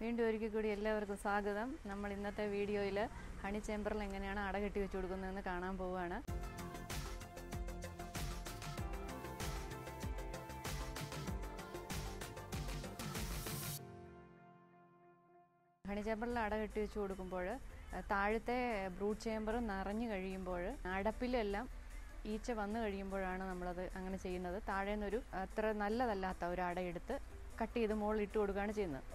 വീണ്ടും ഒരിക്കൽ കൂടി എല്ലാവർക്കും സ്വാഗതം. നമ്മൾ ഇന്നത്തെ വീഡിയോയിൽ ഹണി ചേമ്പറിൽ എങ്ങനെയാണ് അട കെട്ടി വെച്ച് കൊടുക്കുന്നതെന്ന് കാണാൻ പോവുകയാണ്. ഹണി ചേമ്പറിൽ അട കെട്ടി വെച്ച് കൊടുക്കുമ്പോൾ താഴത്തെ ബ്രൂട്ട് ചേമ്പർ നിറഞ്ഞു കഴിയുമ്പോൾ അടപ്പിലെല്ലാം ഈച്ച വന്നു കഴിയുമ്പോഴാണ് നമ്മളത് അങ്ങനെ ചെയ്യുന്നത്. താഴെ നിന്നൊരു അത്ര നല്ലതല്ലാത്ത ഒരു അടയെടുത്ത് കട്ട് ചെയ്ത് മുകളിൽ ഇട്ട് കൊടുക്കുകയാണ് ചെയ്യുന്നത്.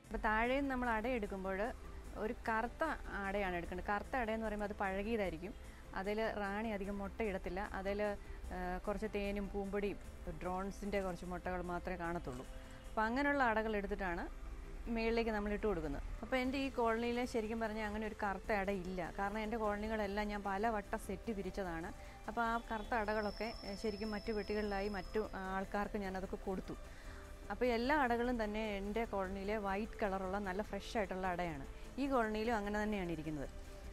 അപ്പോൾ താഴെ നമ്മൾ അടയെടുക്കുമ്പോൾ ഒരു കറുത്ത അടയാണ് എടുക്കേണ്ടത്. കറുത്ത അടയെന്ന് പറയുമ്പോൾ അത് പഴകിയതായിരിക്കും. അതിൽ റാണി അധികം മുട്ടയിടത്തില്ല. അതിൽ കുറച്ച് തേനും പൂമ്പൊടിയും ഡ്രോൺസിൻ്റെ കുറച്ച് മുട്ടകൾ മാത്രമേ കാണത്തുള്ളൂ. അപ്പോൾ അങ്ങനെയുള്ള അടകൾ എടുത്തിട്ടാണ് മുകളിലേക്ക് നമ്മൾ ഇട്ട് കൊടുക്കുന്നത്. അപ്പോൾ എൻ്റെ ഈ കോളനിയിൽ ശരിക്കും പറഞ്ഞാൽ അങ്ങനെ ഒരു കറുത്ത അട ഇല്ല. കാരണം എൻ്റെ കോളനികളെല്ലാം ഞാൻ പല വട്ടം സെറ്റ് പിരിച്ചതാണ്. അപ്പോൾ ആ കറുത്ത അടകളൊക്കെ ശരിക്കും മറ്റു പെട്ടികളിലായി മറ്റു ആൾക്കാർക്ക് ഞാനതൊക്കെ കൊടുത്തു. അപ്പോൾ എല്ലാ അടകളും തന്നെ എൻ്റെ കോളനിയിലെ വൈറ്റ് കളറുള്ള നല്ല ഫ്രഷ് ആയിട്ടുള്ള അടയാണ്. ഈ കോളനിയിലും അങ്ങനെ തന്നെയാണ് ഇരിക്കുന്നത്.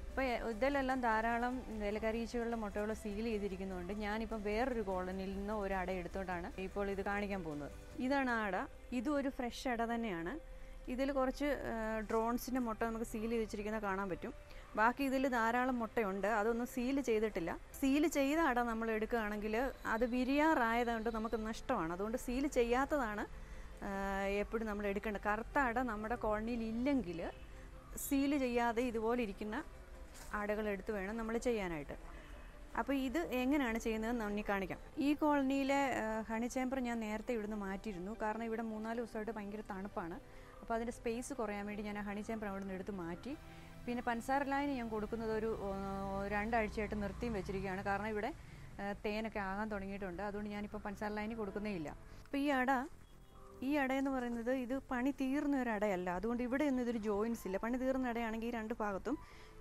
അപ്പോൾ ഇതിലെല്ലാം ധാരാളം വേലക്കാരീച്ചകളുടെ മുട്ടകൾ സീൽ ചെയ്തിരിക്കുന്നതുകൊണ്ട് ഞാനിപ്പോൾ വേറൊരു കോളനിയിൽ നിന്ന് ഒരു അട എടുത്തുകൊണ്ടാണ് ഇപ്പോൾ ഇത് കാണിക്കാൻ പോകുന്നത്. ഇതാണ് ആ അട. ഇതും ഒരു ഫ്രഷ് അട തന്നെയാണ്. ഇതിൽ കുറച്ച് ഡ്രോൺസിൻ്റെ മുട്ട നമുക്ക് സീൽ ചെയ്ത് വെച്ചിരിക്കുന്നത് കാണാൻ പറ്റും. ബാക്കി ഇതിൽ ധാരാളം മുട്ടയുണ്ട്. അതൊന്നും സീൽ ചെയ്തിട്ടില്ല. സീൽ ചെയ്ത അട നമ്മൾ എടുക്കുകയാണെങ്കിൽ അത് വിരിയാറായതുകൊണ്ട് നമുക്ക് നഷ്ടമാണ്. അതുകൊണ്ട് സീൽ ചെയ്യാത്തതാണ് എപ്പോഴും നമ്മൾ എടുക്കേണ്ടത്. കറുത്ത അട നമ്മുടെ കോളനിയിൽ ഇല്ലെങ്കിൽ സീൽ ചെയ്യാതെ ഇതുപോലെ ഇരിക്കുന്ന അടകൾ എടുത്ത് വേണം നമ്മൾ ചെയ്യാനായിട്ട്. അപ്പോൾ ഇത് എങ്ങനെയാണ് ചെയ്യുന്നത് നന്ദി കാണിക്കാം. ഈ കോളനിയിലെ ഹണി ചേമ്പർ ഞാൻ നേരത്തെ ഇവിടുന്ന് മാറ്റിയിരുന്നു. കാരണം ഇവിടെ 3-4 ദിവസമായിട്ട് ഭയങ്കര തണുപ്പാണ്. അപ്പോൾ അതിൻ്റെ സ്പേസ് കുറയാൻ വേണ്ടി ഞാൻ ആ ഹണി ചേമ്പർ അവിടെ നിന്ന് എടുത്ത് മാറ്റി. പിന്നെ പഞ്ചസാര ലായനി ഞാൻ കൊടുക്കുന്നത് ഒരു 2 ആഴ്ചയായിട്ട് നിർത്തിയും വെച്ചിരിക്കുകയാണ്. കാരണം ഇവിടെ തേനൊക്കെ ആകാൻ തുടങ്ങിയിട്ടുണ്ട്. അതുകൊണ്ട് ഞാനിപ്പോൾ പഞ്ചസാര ലായനി കൊടുക്കുന്നേ ഇല്ല. അപ്പോൾ ഈ അടയെന്ന് പറയുന്നത് ഇത് പണി തീർന്ന ഒരു അടയല്ല. അതുകൊണ്ട് ഇവിടെ ഒന്നും ഇതൊരു ജോയിൻസ് ഇല്ല. പണി തീർന്ന അടയാണെങ്കിൽ ഈ 2 ഭാഗത്തും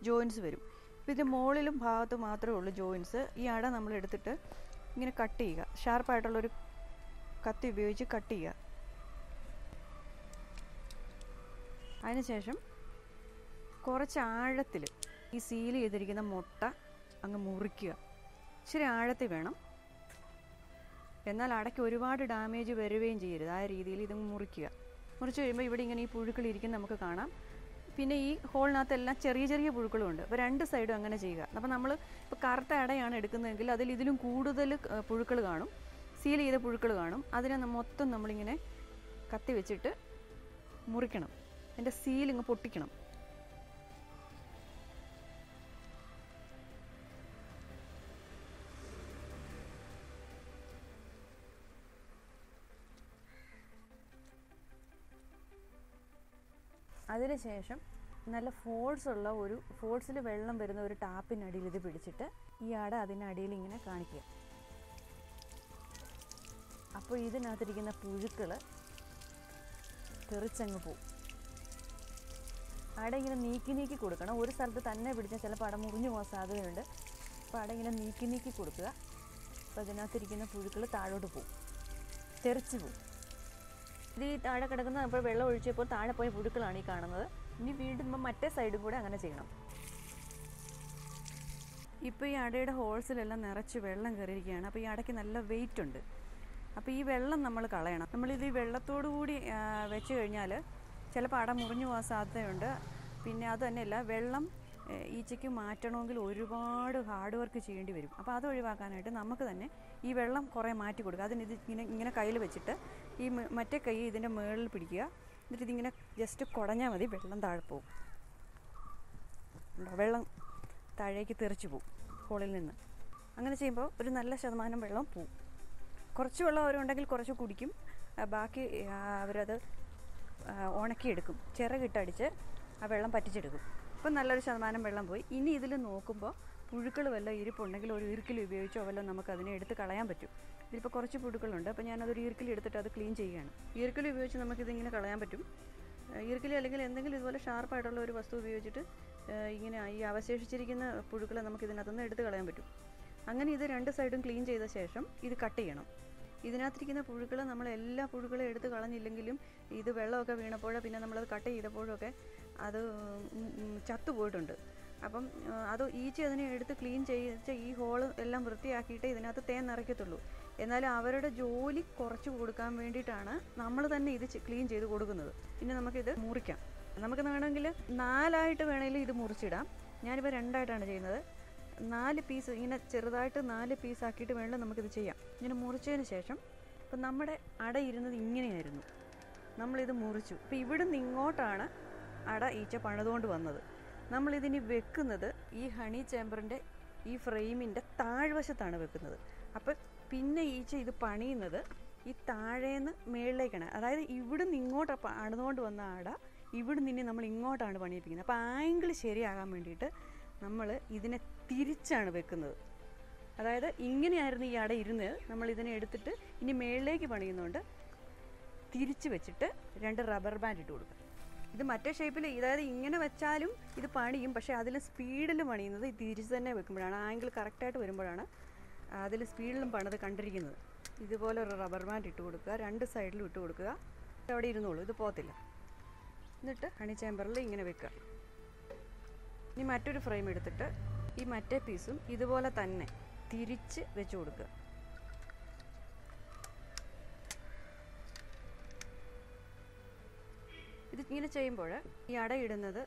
ജോയിൻസ് വരും. ഇപ്പോൾ ഇത് മുകളിലും ഭാഗത്തും മാത്രമേ ഉള്ളൂ ജോയിൻസ്. ഈ അട നമ്മൾ എടുത്തിട്ട് ഇങ്ങനെ കട്ട് ചെയ്യുക. ഷാർപ്പായിട്ടുള്ളൊരു കത്തി ഉപയോഗിച്ച് കട്ട് ചെയ്യുക. അതിനുശേഷം കുറച്ച് ആഴത്തിൽ ഈ സീൽ ചെയ്തിരിക്കുന്ന മുട്ട അങ്ങ് മുറിക്കുക. ഇച്ചിരി ആഴത്തിൽ വേണം. എന്നാൽ അടയ്ക്ക് ഒരുപാട് ഡാമേജ് വരികയും ചെയ്യരുത്. ആ രീതിയിൽ ഇത് മുറിക്കുക. മുറിച്ച് കഴിയുമ്പോൾ ഇവിടെ ഇങ്ങനെ ഈ പുഴുക്കളിരിക്കുന്നത് നമുക്ക് കാണാം. പിന്നെ ഈ ഹോളിനകത്തെല്ലാം ചെറിയ ചെറിയ പുഴുക്കളുമുണ്ട്. അപ്പോൾ 2 സൈഡും അങ്ങനെ ചെയ്യുക. അപ്പോൾ നമ്മൾ ഇപ്പോൾ കറുത്ത അടയാണ് എടുക്കുന്നതെങ്കിൽ ഇതിലും കൂടുതൽ പുഴുക്കൾ കാണും, സീൽ ചെയ്ത പുഴുക്കൾ കാണും. അതിനെ മൊത്തം നമ്മളിങ്ങനെ കത്തി വെച്ചിട്ട് മുറിക്കണം. അതിൻ്റെ സീലിങ്ങ് പൊട്ടിക്കണം. അതിനുശേഷം നല്ല ഫോഴ്സിൽ വെള്ളം വരുന്ന ഒരു ടാപ്പിനടിയിൽ ഇത് പിടിച്ചിട്ട് ഈ അട അതിനടിയിൽ ഇങ്ങനെ കാണിക്കുക. അപ്പോൾ ഇതിനകത്തിരിക്കുന്ന പുഴുക്കൾ തെറിച്ചങ്ങ് പോവും. അട ഇങ്ങനെ നീക്കി കൊടുക്കണം. ഒരു സ്ഥലത്ത് തന്നെ പിടിച്ചാൽ ചിലപ്പോൾ അട മുറിഞ്ഞു പോകാൻ സാധ്യതയുണ്ട്. അപ്പോൾ അട ഇങ്ങനെ നീക്കി കൊടുക്കുക. അപ്പോൾ അതിനകത്തിരിക്കുന്ന പുഴുക്കൾ താഴോട്ട് പോവും, തെറിച്ച് പോവും. ഇത് ഈ താഴെ കിടക്കുന്ന അപ്പോൾ വെള്ളം ഒഴിച്ചപ്പോൾ താഴെ പോയ പുഴുക്കളാണ് ഈ കാണുന്നത്. ഇനി വീണ്ടും മറ്റേ സൈഡും കൂടെ അങ്ങനെ ചെയ്യണം. ഇപ്പോൾ ഈ അടയുടെ ഹോൾസിലെല്ലാം നിറച്ച് വെള്ളം കയറിയിരിക്കുകയാണ്. അപ്പോൾ ഈ അടയ്ക്ക് നല്ല വെയിറ്റ് ഉണ്ട്. അപ്പോൾ ഈ വെള്ളം നമ്മൾ കളയണം. നമ്മളിത് ഈ വെള്ളത്തോടു കൂടി വെച്ച് കഴിഞ്ഞാൽ ചിലപ്പോൾ അട മുറിഞ്ഞു പോകാൻ സാധ്യതയുണ്ട്. പിന്നെ അത് തന്നെയല്ല, വെള്ളം ഈച്ചയ്ക്ക് മാറ്റണമെങ്കിൽ ഒരുപാട് ഹാർഡ് വർക്ക് ചെയ്യേണ്ടി വരും. അപ്പോൾ അത് ഒഴിവാക്കാനായിട്ട് നമുക്ക് തന്നെ ഈ വെള്ളം കുറേ മാറ്റി കൊടുക്കുക. അതിന് ഇങ്ങനെ കയ്യിൽ വെച്ചിട്ട് ഈ മറ്റേ കൈ ഇതിൻ്റെ മുകളിൽ പിടിക്കുക. എന്നിട്ട് ഇതിങ്ങനെ ജസ്റ്റ് കുടഞ്ഞാൽ മതി. വെള്ളം താഴെ പോവും. വെള്ളം താഴേക്ക് തെറിച്ച് പോവും ഹോളിൽ നിന്ന്. അങ്ങനെ ചെയ്യുമ്പോൾ ഒരു നല്ല ശതമാനം വെള്ളം പോവും. കുറച്ച് വെള്ളം അവരുണ്ടെങ്കിൽ കുറച്ച് കുടിക്കും. ബാക്കി അവരത് ഉണക്കിയെടുക്കും. ചിറകിട്ടടിച്ച് ആ വെള്ളം പറ്റിച്ചെടുക്കും. ഇപ്പം നല്ലൊരു ശതമാനം വെള്ളം പോയി. ഇനി ഇതിൽ നോക്കുമ്പോൾ പുഴുക്കൾ വല്ലതും ഇരിപ്പുണ്ടെങ്കിൽ ഒരു ഈർക്കിൽ ഉപയോഗിച്ചോ വല്ലതും നമുക്കതിനെ എടുത്ത് കളയാൻ പറ്റും. ഇതിലിപ്പോൾ കുറച്ച് പുഴുക്കളുണ്ട്. അപ്പോൾ ഞാനതൊരു ഈർക്കിൽ എടുത്തിട്ട് അത് ക്ലീൻ ചെയ്യുകയാണ്. ഈർക്കിൽ ഉപയോഗിച്ച് നമുക്കിതിങ്ങനെ കളയാൻ പറ്റും. ഈർക്കിൽ അല്ലെങ്കിൽ എന്തെങ്കിലും ഇതുപോലെ ഷാർപ്പായിട്ടുള്ള ഒരു വസ്തു ഉപയോഗിച്ചിട്ട് ഇങ്ങനെ ഈ അവശേഷിച്ചിരിക്കുന്ന പുഴുക്കളെ നമുക്കിതിനകത്തുനിന്ന് എടുത്ത് കളയാൻ പറ്റും. അങ്ങനെ ഇത് 2 സൈഡും ക്ലീൻ ചെയ്ത ശേഷം ഇത് കട്ട് ചെയ്യണം. ഇതിനകത്തിരിക്കുന്ന പുഴുക്കൾ നമ്മൾ എല്ലാ പുഴുക്കളെ എടുത്ത് കളഞ്ഞില്ലെങ്കിലും ഇത് വെള്ളമൊക്കെ വീണപ്പോഴോ പിന്നെ നമ്മളത് കട്ട് ചെയ്തപ്പോഴൊക്കെ അത് ചത്തുപോയിട്ടുണ്ട്. അപ്പം അത് ഈച്ച അതിനെ എടുത്ത് ക്ലീൻ ചെയ്യിച്ച ഈ ഹോള് എല്ലാം വൃത്തിയാക്കിയിട്ട് ഇതിനകത്ത് തേൻ നിറയ്ക്കത്തുള്ളൂ. എന്നാലും അവരുടെ ജോലി കുറച്ച് കൊടുക്കാൻ വേണ്ടിയിട്ടാണ് നമ്മൾ തന്നെ ഇത് ക്ലീൻ ചെയ്ത് കൊടുക്കുന്നത്. ഇനി നമുക്കിത് മുറിക്കാം. നമുക്ക് വേണമെങ്കിൽ 4 വേണമെങ്കിൽ ഇത് മുറിച്ചിടാം. ഞാനിപ്പോൾ 2 ചെയ്യുന്നത്. 4 പീസ് ഇങ്ങനെ ചെറുതായിട്ട് 4 പീസാക്കിയിട്ട് വേണമെങ്കിൽ നമുക്കിത് ചെയ്യാം. ഇങ്ങനെ മുറിച്ചതിന് ശേഷം ഇപ്പം നമ്മുടെ അട ഇരുന്നത് ഇങ്ങനെയായിരുന്നു. നമ്മളിത് മുറിച്ചു. ഇപ്പോൾ ഇവിടുന്ന് ഇങ്ങോട്ടാണ് അട ഈച്ച പണിതുകൊണ്ട് വന്നത്. നമ്മളിതിനി വെക്കുന്നത് ഈ ഹണി ചേമ്പറിൻ്റെ ഈ ഫ്രെയിമിൻ്റെ താഴ്വശത്താണ് വെക്കുന്നത്. അപ്പം പിന്നെ ഈച്ച ഇത് പണിയുന്നത് ഈ താഴേന്ന് മേളിലേക്കാണ്. അതായത് ഇവിടുന്ന് ഇങ്ങോട്ട് പണിതുകൊണ്ട് വന്ന അട ഇവിടുന്ന് ഇനി നമ്മൾ ഇങ്ങോട്ടാണ് പണിയിപ്പിക്കുന്നത്. അപ്പോൾ ആംഗിൾ ശരിയാകാൻ വേണ്ടിയിട്ട് നമ്മൾ ഇതിനെ തിരിച്ചാണ് വെക്കുന്നത്. അതായത് ഇങ്ങനെയായിരുന്നു ഈ അട ഇരുന്നത്. നമ്മൾ ഇതിനെ എടുത്തിട്ട് ഇനി മേളിലേക്ക് പണിയുന്നതുകൊണ്ട് തിരിച്ച് വെച്ചിട്ട് 2 റബ്ബർ ബാൻഡ് ഇട്ട് കൊടുക്കുക. ഇത് മറ്റേ ഷേപ്പിൽ, അതായത് ഇങ്ങനെ വെച്ചാലും ഇത് പണിയും. പക്ഷേ അതിൽ സ്പീഡിൽ പണിയുന്നത് ഈ തിരിച്ച് തന്നെ വെക്കുമ്പോഴാണ്, ആംഗിൾ കറക്റ്റായിട്ട് വരുമ്പോഴാണ് അതിൽ സ്പീഡിലും പണിത് കണ്ടിരിക്കുന്നത്. ഇതുപോലെ ഒരു റബ്ബർ ബാൻഡ് ഇട്ട് കൊടുക്കുക, 2 സൈഡിലും ഇട്ട് കൊടുക്കുക. അവിടെ ഇരുന്നോളൂ, ഇത് പോകത്തില്ല. എന്നിട്ട് ഹണി ചേമ്പറിൽ ഇങ്ങനെ വെക്കുക. ഇനി മറ്റൊരു ഫ്രെയിം എടുത്തിട്ട് ഈ മറ്റേ പീസും ഇതുപോലെ തന്നെ തിരിച്ച് വെച്ച് കൊടുക്കുക. ഇത് ഇങ്ങനെ ചെയ്യുമ്പോൾ ഈ അടയിടുന്നത്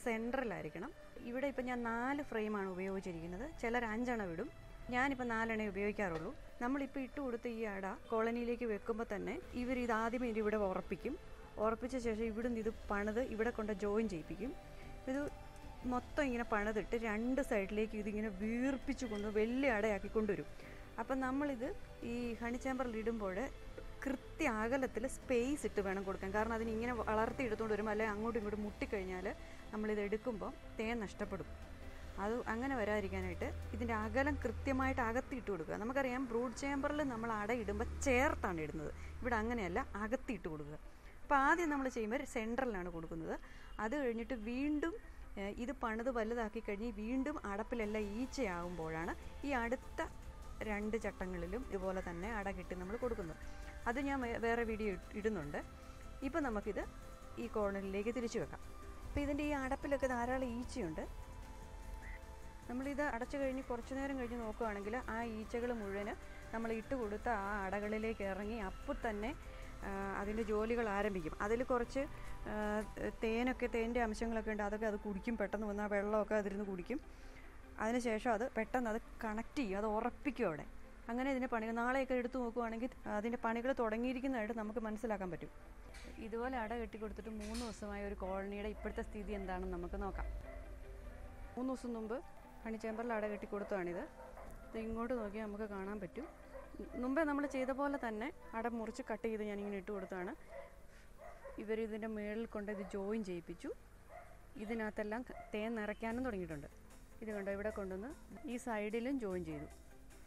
സെൻട്രലായിരിക്കണം. ഇവിടെ ഇപ്പം ഞാൻ 4 ഫ്രെയിമാണ് ഉപയോഗിച്ചിരിക്കുന്നത്. ചിലർ 5 ഇടും. ഞാനിപ്പോൾ 4 ഉപയോഗിക്കാറുള്ളൂ. നമ്മളിപ്പോൾ ഇട്ട് കൊടുത്ത ഈ അട കോളനിയിലേക്ക് വെക്കുമ്പോൾ തന്നെ ഇത് ആദ്യമേ ഇവിടെ ഉറപ്പിക്കും. ഉറപ്പിച്ച ശേഷം ഇവിടുന്ന് ഇത് പണിത് ഇവിടെ കൊണ്ട് ജോയിൻ ചെയ്യിപ്പിക്കും. ഇത് മൊത്തം ഇങ്ങനെ പണിതിട്ട് 2 സൈഡിലേക്ക് ഇതിങ്ങനെ വീർപ്പിച്ച് കൊണ്ട് വലിയ അടയാക്കി കൊണ്ടുവരും. അപ്പം നമ്മളിത് ഈ ഹണി ചേമ്പറിൽ ഇടുമ്പോൾ കൃത്യ അകലത്തിൽ സ്പേസ് ഇട്ട് വേണം കൊടുക്കാൻ. കാരണം അതിനിങ്ങനെ വളർത്തി എടുത്തുകൊണ്ട് വരുമ്പോൾ അല്ലെങ്കിൽ അങ്ങോട്ടും ഇങ്ങോട്ടും മുട്ടിക്കഴിഞ്ഞാൽ നമ്മളിത് എടുക്കുമ്പോൾ തേൻ നഷ്ടപ്പെടും. അത് അങ്ങനെ വരാതിരിക്കാനായിട്ട് ഇതിൻ്റെ അകലം കൃത്യമായിട്ട് അകത്തിയിട്ട് കൊടുക്കുക. നമുക്കറിയാം ബ്രൂഡ് ചേമ്പറിൽ നമ്മൾ അട ഇടുമ്പോൾ ചേർത്താണ് ഇടുന്നത്. ഇവിടെ അങ്ങനെയല്ല, അകത്തിയിട്ട് കൊടുക്കുക. അപ്പോൾ ആദ്യം നമ്മൾ ചെയ്യുമ്പോൾ സെൻട്രലാണ് കൊടുക്കുന്നത്. അത് കഴിഞ്ഞിട്ട് വീണ്ടും ഇത് പണിത് വലുതാക്കി കഴിഞ്ഞ് വീണ്ടും അടപ്പിലെല്ലാം ഈച്ചയാകുമ്പോഴാണ് ഈ അടുത്ത 2 ചട്ടങ്ങളിലും ഇതുപോലെ തന്നെ അട കെട്ടി നമ്മൾ കൊടുക്കുന്നത്. അത് ഞാൻ വേറെ വീഡിയോ ഇടുന്നുണ്ട്. ഇപ്പോൾ നമുക്കിത് ഈ കോർണറിലേക്ക് തിരിച്ചു വെക്കാം. അപ്പോൾ ഇതിൻ്റെ ഈ അടപ്പിലൊക്കെ ധാരാളം ഈച്ചയുണ്ട്. നമ്മളിത് അടച്ചു കഴിഞ്ഞ് കുറച്ച് നേരം കഴിഞ്ഞ് നോക്കുകയാണെങ്കിൽ ആ ഈച്ചകൾ മുഴുവൻ നമ്മൾ ഇട്ട് കൊടുത്ത ആ അടകളിലേക്ക് ഇറങ്ങി അപ്പോൾ തന്നെ അതിൻ്റെ ജോലികൾ ആരംഭിക്കും. അതിൽ കുറച്ച് തേൻ്റെ അംശങ്ങളൊക്കെ ഉണ്ട്. അതൊക്കെ അത് കുടിക്കും. പെട്ടെന്ന് വന്ന് ആ വെള്ളമൊക്കെ അതിരുന്ന് കുടിക്കും. അതിനുശേഷം അത് പെട്ടെന്ന് അത് കണക്ട് ചെയ്യും, അത് ഉറപ്പിക്കും അവിടെ. അങ്ങനെ ഇതിൻ്റെ പണികൾ നാളെയൊക്കെ എടുത്തു നോക്കുകയാണെങ്കിൽ അതിൻ്റെ പണികൾ തുടങ്ങിയിരിക്കുന്നതായിട്ട് നമുക്ക് മനസ്സിലാക്കാൻ പറ്റും. ഇതുപോലെ അട കെട്ടി കൊടുത്തിട്ട് 3 ദിവസമായ ഒരു കോളനിയുടെ ഇപ്പോഴത്തെ സ്ഥിതി എന്താണെന്ന് നമുക്ക് നോക്കാം. 3 ദിവസം മുമ്പ് ഹണി ചേമ്പറിൽ അട കെട്ടി കൊടുത്തതാണിത്. ഇത് ഇങ്ങോട്ട് നോക്കിയാൽ നമുക്ക് കാണാൻ പറ്റും. മുമ്പേ നമ്മൾ ചെയ്ത പോലെ തന്നെ അട മുറിച്ച് കട്ട് ചെയ്ത് ഞാനിങ്ങനെ ഇട്ട് കൊടുത്താണ്. ഇതിൻ്റെ മുകളിൽ കൊണ്ട് ഇത് ജോയിൻ ചെയ്യിപ്പിച്ചു. ഇതിനകത്തെല്ലാം തേൻ നിറയ്ക്കാനും തുടങ്ങിയിട്ടുണ്ട്. ഇത് കണ്ടോ, ഇവിടെ കൊണ്ടുവന്ന് ഈ സൈഡിലും ജോയിൻ ചെയ്തു.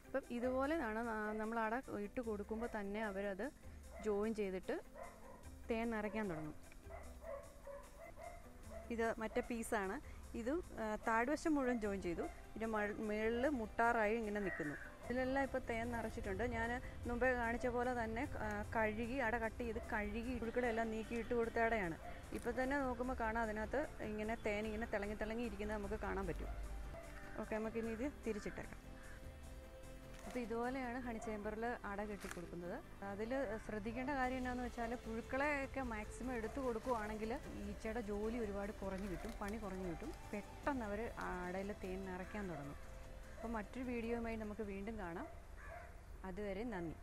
അപ്പം ഇതുപോലെയാണ് നമ്മൾ അട ഇട്ട് കൊടുക്കുമ്പോൾ തന്നെ അവരത് ജോയിൻ ചെയ്തിട്ട് തേൻ നിറയ്ക്കാൻ തുടങ്ങും. ഇത് മറ്റേ പീസാണ്. ഇത് താഴ്വശം മുഴുവൻ ജോയിൻ ചെയ്തു. ഇതിൻ്റെ മുകളിൽ മുട്ടാറായി ഇങ്ങനെ നിൽക്കുന്നു. ഇതിലെല്ലാം ഇപ്പോൾ തേൻ നിറച്ചിട്ടുണ്ട്. ഞാൻ മുമ്പേ കാണിച്ച പോലെ തന്നെ കഴുകി അട കട്ട് ചെയ്ത് കഴുകി പുഴുക്കളെല്ലാം നീക്കി ഇട്ട് കൊടുത്ത അടയാണ്. ഇപ്പോൾ തന്നെ നോക്കുമ്പോൾ കാണാം അതിനകത്ത് ഇങ്ങനെ തേൻ ഇങ്ങനെ തിളങ്ങി ഇരിക്കുന്നത് നമുക്ക് കാണാൻ പറ്റും. ഓക്കെ, നമുക്കിനി ഇത് തിരിച്ചിട്ടേക്കാം. അപ്പോൾ ഇതുപോലെയാണ് ഹണി ചേമ്പറിൽ അട കെട്ടി കൊടുക്കുന്നത്. അതിൽ ശ്രദ്ധിക്കേണ്ട കാര്യം എന്താണെന്ന് വെച്ചാൽ പുഴുക്കളെയൊക്കെ മാക്സിമം എടുത്തു കൊടുക്കുകയാണെങ്കിൽ ഈച്ചയുടെ ജോലി ഒരുപാട് കുറഞ്ഞു കിട്ടും, പണി കുറഞ്ഞു കിട്ടും. പെട്ടെന്ന് അവർ അടയിൽ തേൻ നിറയ്ക്കാൻ തുടങ്ങും. അപ്പോൾ മറ്റൊരു വീഡിയോയുമായി നമുക്ക് വീണ്ടും കാണാം. അതുവരെ നന്ദി.